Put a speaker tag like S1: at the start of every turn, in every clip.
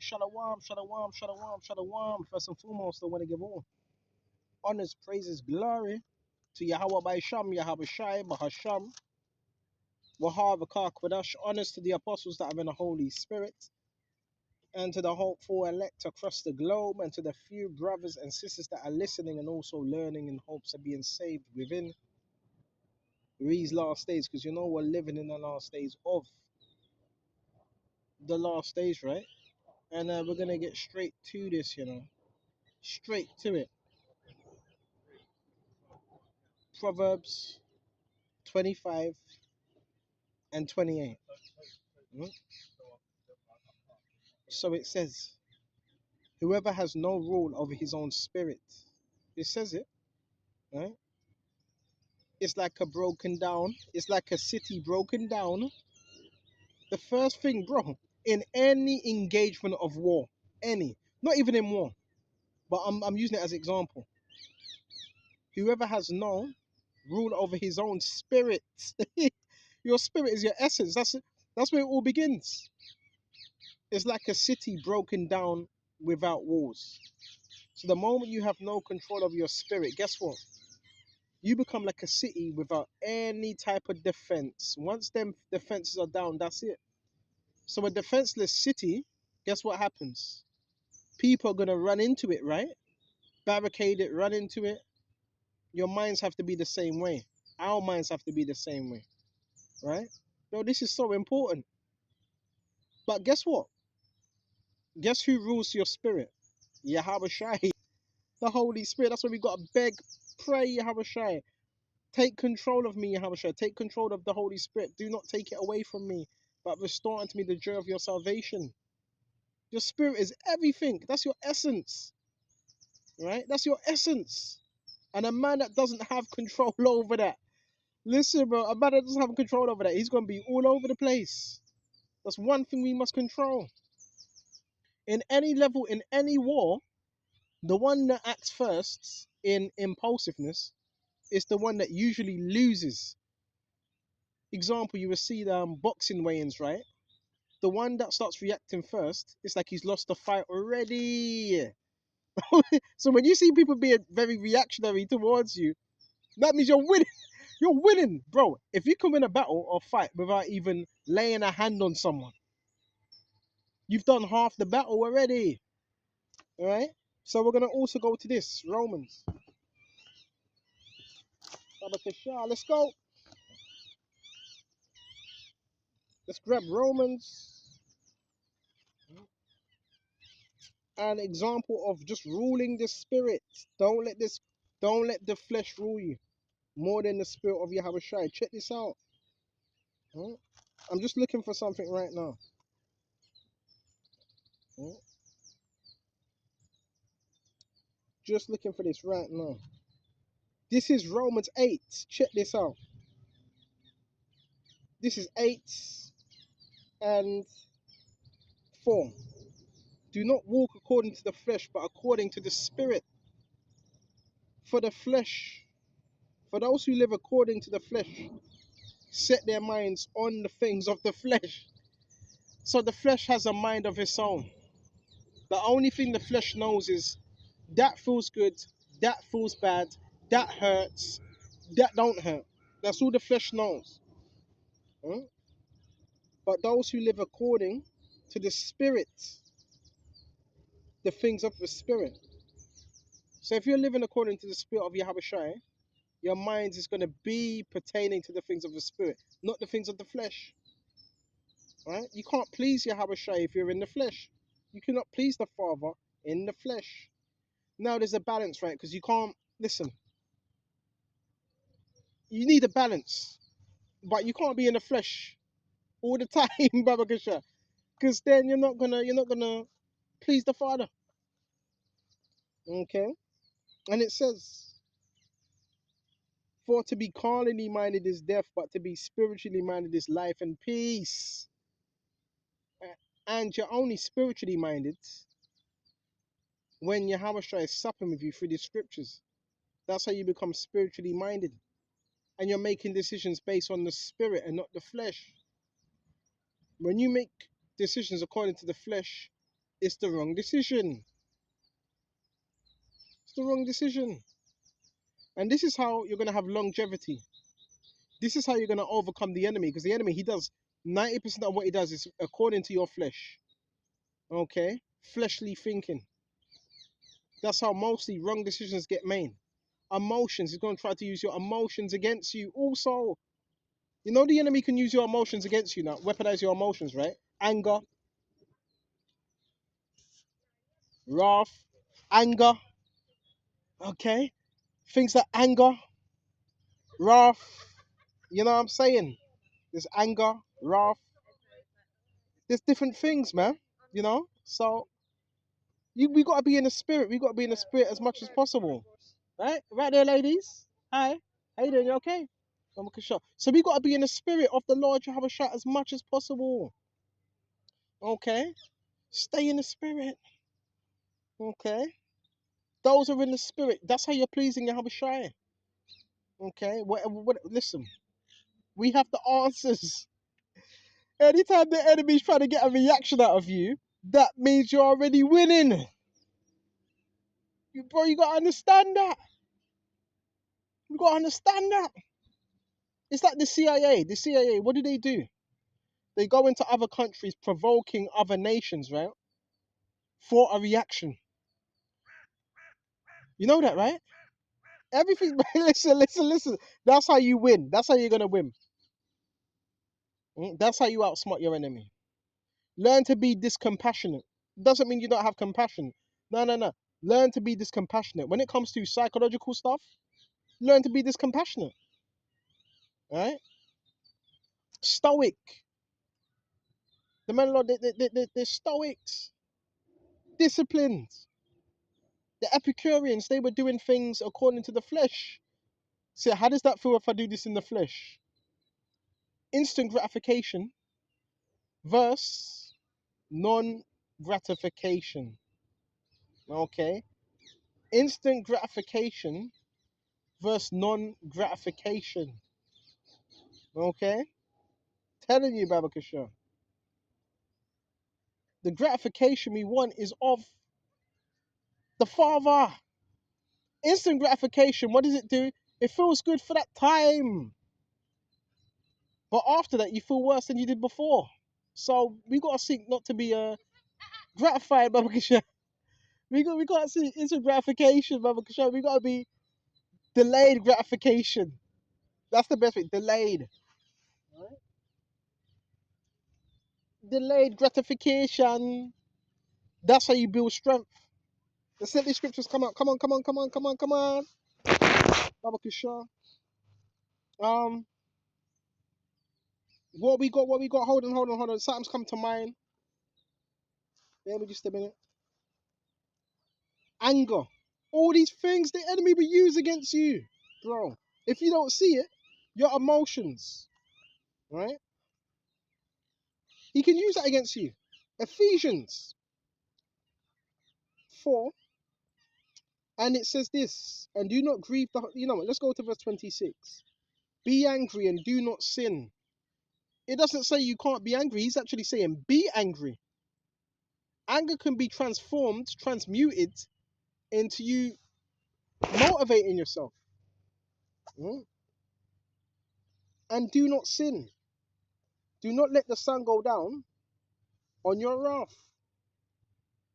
S1: Shalom, shalom, shalom, shalom. First and foremost, I want to give all honors, praises, glory to Yahweh by Sham, Yahweh Shai, Bahasham, Wahab, Kwadash. Honors to the apostles that have in the Holy Spirit, and to the hopeful elect across the globe, and to the few brothers and sisters that are listening and also learning in hopes of being saved within these last days. Because you know we're living in the last days of the last days, right? And we're going to get straight to this, straight to it. Proverbs 25 and 28. Mm. So it says, whoever has no rule over his own spirit, it says it, right? It's like it's like a city broken down. The first thing, bro, in any engagement of war, not even in war, but I'm using it as an example. Whoever has no rule over his own spirit, your spirit is your essence. That's where it all begins. It's like a city broken down without walls. So the moment you have no control of your spirit, guess what? You become like a city without any type of defense. Once them defenses are down, that's it. So a defenseless city, guess what happens? People are gonna run into it, right? Barricade it, run into it. Your minds have to be the same way. Our minds have to be the same way, right? No, this is so important. But guess what? Guess who rules your spirit? Yahweh Shai, the Holy Spirit. That's why we got to beg, pray, Yahweh Shai. Take control of me, Yahweh Shai. Take control of the Holy Spirit. Do not take it away from me, but restore unto me the joy of your salvation. Your spirit is everything. That's your essence, right? That's your essence. And a man that doesn't have control over that, listen, bro, a man that doesn't have control over that, he's going to be all over the place. That's one thing we must control. In any level, in any war, the one that acts first in impulsiveness is the one that usually loses. Example, you will see the boxing weigh-ins, right? The one that starts reacting first, it's like he's lost the fight already. So when you see people being very reactionary towards you, that means you're winning. You're winning, bro. If you can win a battle or fight without even laying a hand on someone, you've done half the battle already. All right? So we're going to also go to this, Romans. Let's go. Let's grab Romans. An example of just ruling the spirit. Don't let the flesh rule you more than the spirit of Yahweh Shai. Check this out. Hmm? I'm just looking for something right now. Hmm? Just looking for this right now. This is Romans 8. Check this out. This is 8 and 4. Do not walk according to the flesh, but according to the spirit. For the flesh, for those who live according to the flesh, set their minds on the things of the flesh. So the flesh has a mind of its own. The only thing the flesh knows is that feels good, that feels bad, that hurts, that don't hurt. That's all the flesh knows. Huh? But those who live according to the spirit, the things of the spirit. So if you're living according to the spirit of Yahweh Shai, your mind is going to be pertaining to the things of the spirit, not the things of the flesh. Right? You can't please Yahweh Shai if you're in the flesh. You cannot please the Father in the flesh. Now there's a balance, right? Because you can't listen. You need a balance, but you can't be in the flesh all the time, Baba Kasha, because then you're not gonna please the Father. Okay, and it says, "For to be carnally minded is death, but to be spiritually minded is life and peace." And you're only spiritually minded when Yahweh Shai is supping with you through the scriptures. That's how you become spiritually minded, and you're making decisions based on the spirit and not the flesh. When you make decisions according to the flesh, It's the wrong decision. It's the wrong decision. And this is how you're going to have longevity. This is how you're going to overcome the enemy. Because the enemy, he does 90% of what he does is according to your flesh. Okay? Fleshly thinking. That's how mostly wrong decisions get made. Emotions. He's going to try to use your emotions against you. Also, you know the enemy can use your emotions against you now. Weaponize your emotions, right? Anger, wrath, anger. Okay? Things like anger, wrath. You know what I'm saying? There's anger, wrath. There's different things, man. You know? So we got to be in the spirit. We got to be in the spirit as much as possible. Right? Right there, ladies. Hi. How you doing? You okay? I'm okay, sure. So we got to be in the spirit of the Lord Jehovah Shah as much as possible. Okay? Stay in the spirit. Okay? Those are in the spirit. That's how you're pleasing Jehovah Shah. Okay? Listen, we have the answers. Anytime the enemy's trying to get a reaction out of you, that means you're already winning. Bro, you gotta understand that. You gotta understand that. It's like the CIA. The CIA, what do? They go into other countries provoking other nations, right? For a reaction. You know that, right? Everything, listen. That's how you win. That's how you're gonna win. That's how you outsmart your enemy. Learn to be discompassionate. Doesn't mean you don't have compassion. No. Learn to be discompassionate. When it comes to psychological stuff, learn to be discompassionate. Right? Stoic. The men, Lord, they're stoics. Disciplined. The Epicureans, they were doing things according to the flesh. So how does that feel if I do this in the flesh? Instant gratification versus non-gratification. Okay? Instant gratification versus non-gratification. Okay? Telling you, Baba Kasha. The gratification we want is of the Father. Instant gratification, what does it do? It feels good for that time. But after that, you feel worse than you did before. So we got to seek not to be gratified, Baba Kasha. We got to see instant gratification, Baba Kasha. We got to be delayed gratification. That's the best way. Delayed. Right? Delayed gratification. That's how you build strength. The simply scriptures come on. Baba Kasha. Um, what we got? Hold on. Something's come to mind. Let me just a minute. Anger. All these things the enemy will use against you, bro. If you don't see it, your emotions, right? He can use that against you. Ephesians 4, and it says this, and do not grieve the. You know what? Let's go to verse 26. Be angry and do not sin. It doesn't say you can't be angry. He's actually saying be angry. Anger can be transmuted into you motivating yourself. And do not sin. Do not let the sun go down on your wrath,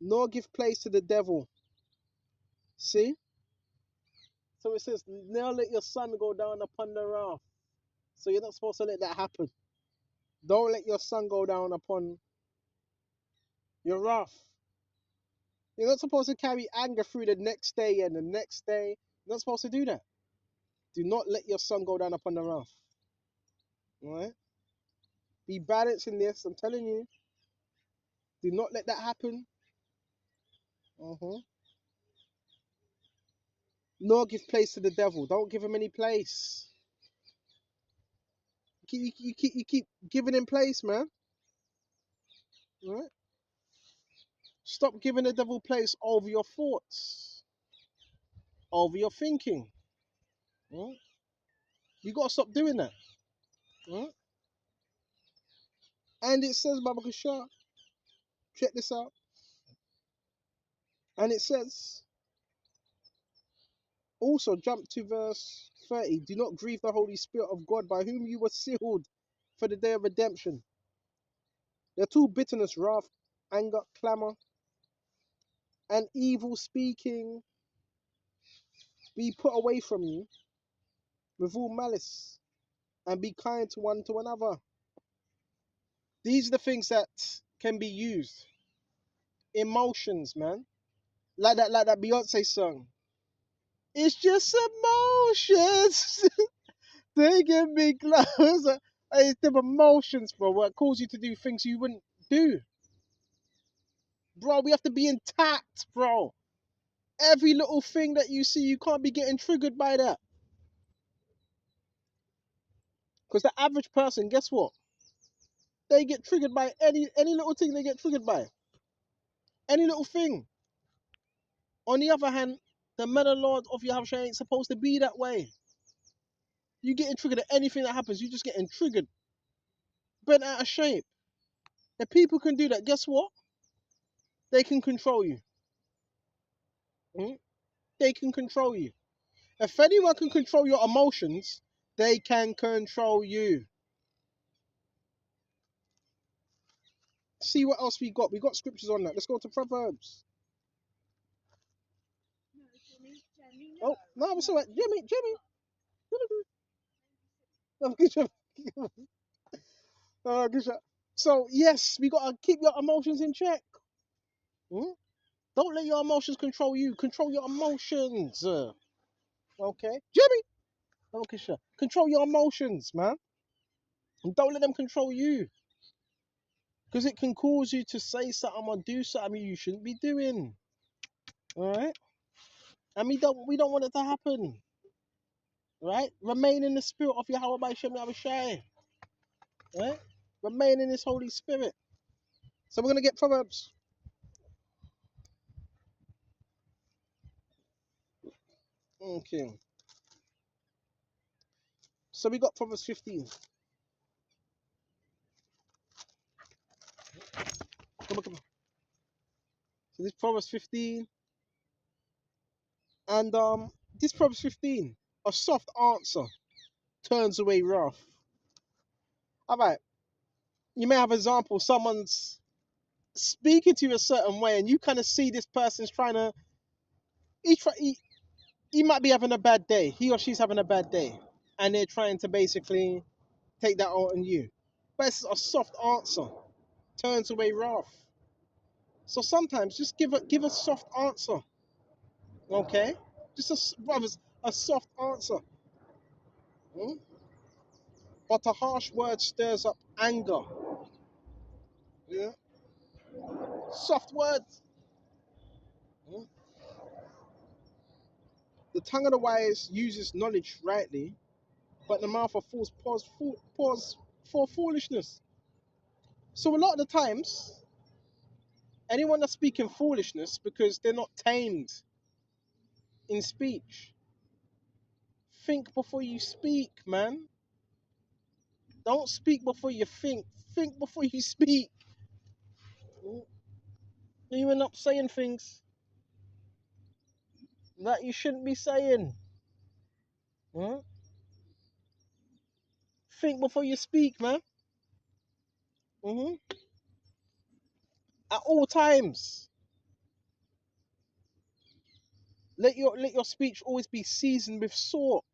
S1: nor give place to the devil. See? So it says, now let your sun go down upon the wrath. So you're not supposed to let that happen. Don't let your sun go down upon your wrath. You're not supposed to carry anger through the next day and the next day. You're not supposed to do that. Do not let your sun go down upon the wrath. Alright? Be balanced in this, I'm telling you. Do not let that happen. Nor give place to the devil. Don't give him any place. You keep giving him place, man. Right? Stop giving the devil place over your thoughts, over your thinking. Right? You gotta stop doing that. Right? And it says, Baba Kishar, check this out. And it says, also jump to verse 30. Do not grieve the Holy Spirit of God, by whom you were sealed for the day of redemption. There are two: bitterness, wrath, anger, clamor, and evil speaking. Be put away from you with all malice, and be kind to one to another. These are the things that can be used. Emotions, man. Like that Beyonce song. It's just emotions. They get me closer. It's the emotions, bro, what cause you to do things you wouldn't do. Bro, we have to be intact, bro. Every little thing that you see, you can't be getting triggered by that. Because the average person, guess what? They get triggered by any little thing they get triggered by. Any little thing. On the other hand, the meta Lord of Yahushua ain't supposed to be that way. You getting triggered at anything that happens, you just getting triggered, bent out of shape. If people can do that, guess what? They can control you. They can control you. If anyone can control your emotions, they can control you. See what else we got. We got scriptures on that. Let's go to Proverbs. Oh, no, it's all right. Jimmy. Oh, good job. Good job. So, yes, we got to keep your emotions in check. Don't let your emotions control you. Control your emotions. Okay? Jimmy! Okay, sure. Control your emotions, man. And don't let them control you. Because it can cause you to say something or do something you shouldn't be doing. Alright? And we don't want it to happen. Right? Remain in the spirit of Yahweh by Shem Yahushai. Right? Remain in his Holy Spirit. So we're gonna get Proverbs. Okay. So we got Proverbs 15. Come on. So this Proverbs 15. And this Proverbs 15. A soft answer turns away wrath. Alright. You may have an example, someone's speaking to you a certain way and you kind of see this person's trying to he might be having a bad day. He or she's having a bad day. And they're trying to basically take that out on you. But it's a soft answer. Turns away wrath. So sometimes just give a soft answer. Okay? Brothers, a soft answer. Hmm? But a harsh word stirs up anger. Yeah? Soft words. Hmm? The tongue of the wise uses knowledge rightly, but the mouth of fools pours for foolishness. So a lot of the times, anyone that's speaking foolishness because they're not tamed in speech. Think before you speak, man. Don't speak before you think. Think before you speak. You end up saying things that you shouldn't be saying. Huh? Think before you speak, man. Hmm. At all times, let your speech always be seasoned with salt,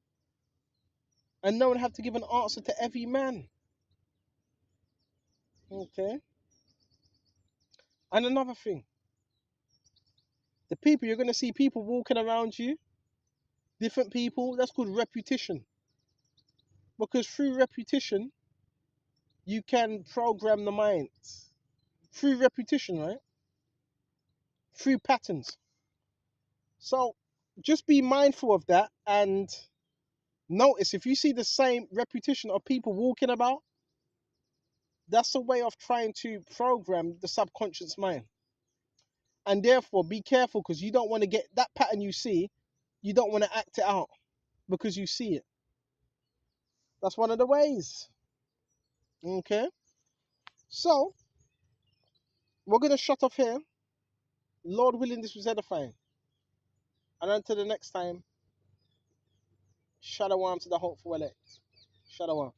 S1: and no one have to give an answer to every man. Okay. And another thing, the people you're gonna see people walking around you, different people. That's called repetition. Because through repetition, you can program the mind. Through repetition, right? Through patterns. So just be mindful of that and notice if you see the same repetition of people walking about, that's a way of trying to program the subconscious mind. And therefore, be careful because you don't want to get that pattern you see, you don't want to act it out because you see it. That's one of the ways. Okay? So, we're going to shut off here. Lord willing, this was edifying. And until the next time, Shalom to the hopeful elect. Shalom.